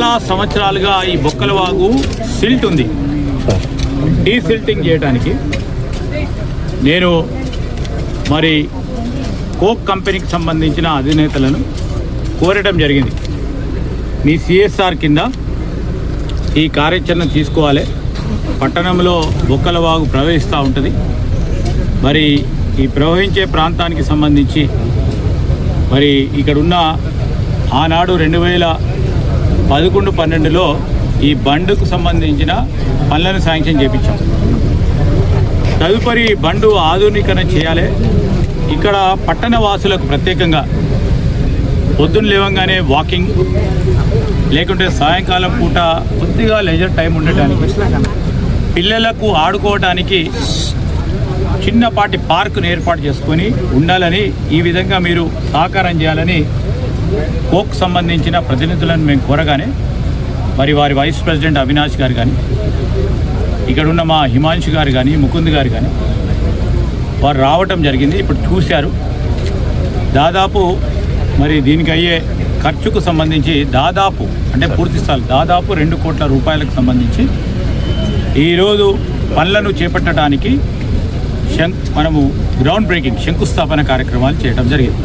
చాలా సంవత్సరాలుగా ఈ బొక్కలవాగు సిల్ట్ ఉంది. డీసిల్టింగ్ చేయడానికి నేను మరి కోక్ కంపెనీకి సంబంధించిన అధినేతలను కోరడం జరిగింది. మీ సిఎస్ఆర్ కింద ఈ కార్యాచరణ తీసుకోవాలి. పట్టణంలో బొక్కలవాగు ప్రవహిస్తూ ఉంటుంది. మరి ఈ ప్రవహించే ప్రాంతానికి సంబంధించి మరి ఇక్కడున్న ఆనాడు 2011-12లో ఈ బండుకు సంబంధించిన పనులను శాంక్షన్ చేయించాం. తదుపరి బండు ఆధునీకరణ చేయాలి. ఇక్కడ పట్టణ వాసులకు ప్రత్యేకంగా పొద్దున్న లేవంగానే వాకింగ్, లేకుంటే సాయంకాలం పూట కొద్దిగా లెజర్ టైం ఉండటానికి, పిల్లలకు ఆడుకోవడానికి చిన్నపాటి పార్కును ఏర్పాటు చేసుకొని ఉండాలని, ఈ విధంగా మీరు సహకారం చేయాలని కోక్ సంబంధించిన ప్రతినిధులను మేము కోరగానే మరి వారి వైస్ ప్రెసిడెంట్ అవినాష్ గారు కానీ, ఇక్కడున్న మా హిమాంశు గారు కానీ, ముకుంద్ గారు కానీ వారు రావటం జరిగింది. ఇప్పుడు చూశారు. దాదాపు మరి దీనికి అయ్యే ఖర్చుకు సంబంధించి దాదాపు అంటే పూర్తి స్థాయి దాదాపు 2 కోట్ల రూపాయలకు సంబంధించి ఈరోజు పనులను చేపట్టడానికి మనము గ్రౌండ్ బ్రేకింగ్ శంకుస్థాపన కార్యక్రమాలు చేయడం జరిగింది.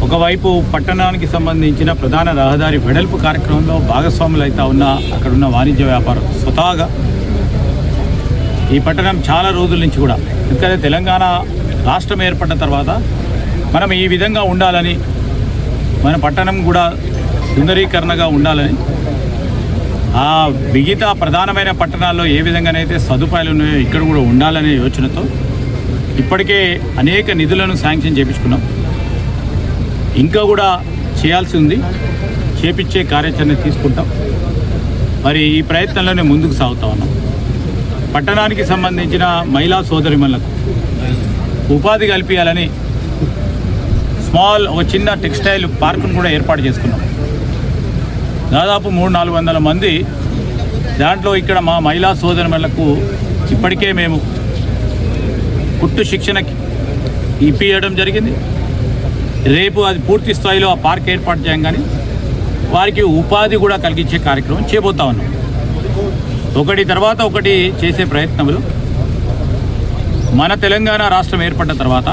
ఒకవైపు పట్టణానికి సంబంధించిన ప్రధాన రహదారి వెడల్పు కార్యక్రమంలో భాగస్వాములు అయితే ఉన్న అక్కడున్న వాణిజ్య వ్యాపారం స్వతహాగా ఈ పట్టణం చాలా రోజుల నుంచి కూడా, ఎందుకంటే తెలంగాణ రాష్ట్రం ఏర్పడిన తర్వాత మనం ఈ విధంగా ఉండాలని, మన పట్టణం కూడా సుందరీకరణగా ఉండాలని, ఆ మిగతా ప్రధానమైన పట్టణాల్లో ఏ విధంగానైతే సదుపాయాలు ఉన్నాయో ఇక్కడ కూడా ఉండాలనే యోచనతో ఇప్పటికే అనేక నిధులను శాంక్షన్ చేయించుకున్నాం. ఇంకా కూడా చేయాల్సి ఉంది. చేపించే కార్యాచరణ తీసుకుంటాం. మరి ఈ ప్రయత్నంలోనే ముందుకు సాగుతా ఉన్నాం. పట్టణానికి సంబంధించిన మహిళా సోదరిమణులకు ఉపాధి కల్పించాలని ఒక చిన్న టెక్స్టైల్ పార్కును కూడా ఏర్పాటు చేసుకున్నాం. దాదాపు 300-400 మంది దాంట్లో ఇక్కడ మా మహిళా సోదరిమణులకు ఇప్పటికే మేము కుట్టు శిక్షణకి ఇప్పించడం జరిగింది. రేపు అది పూర్తి స్థాయిలో ఆ పార్క్ ఏర్పాటు చేయగానే వారికి ఉపాధి కూడా కలిగించే కార్యక్రమం చేయబోతా ఉన్నాం. ఒకటి తర్వాత ఒకటి చేసే ప్రయత్నములు మన తెలంగాణ రాష్ట్రం ఏర్పడిన తర్వాత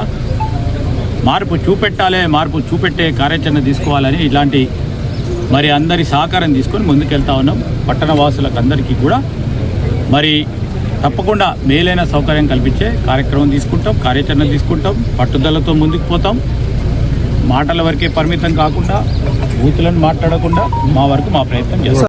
మార్పు చూపెట్టే కార్యాచరణ తీసుకోవాలని ఇలాంటి మరి అందరి సహకారం తీసుకొని ముందుకెళ్తా ఉన్నాం. పట్టణ వాసులకు అందరికీ కూడా మరి తప్పకుండా మేలైన సౌకర్యం కల్పించే కార్యక్రమం తీసుకుంటాం, కార్యాచరణ తీసుకుంటాం. పట్టుదలతో ముందుకు పోతాం. మాటల వరకే పరిమితం కాకుండా బూతులను మాట్లాడకుండా మా వరకు మా ప్రయత్నం చేస్తాం.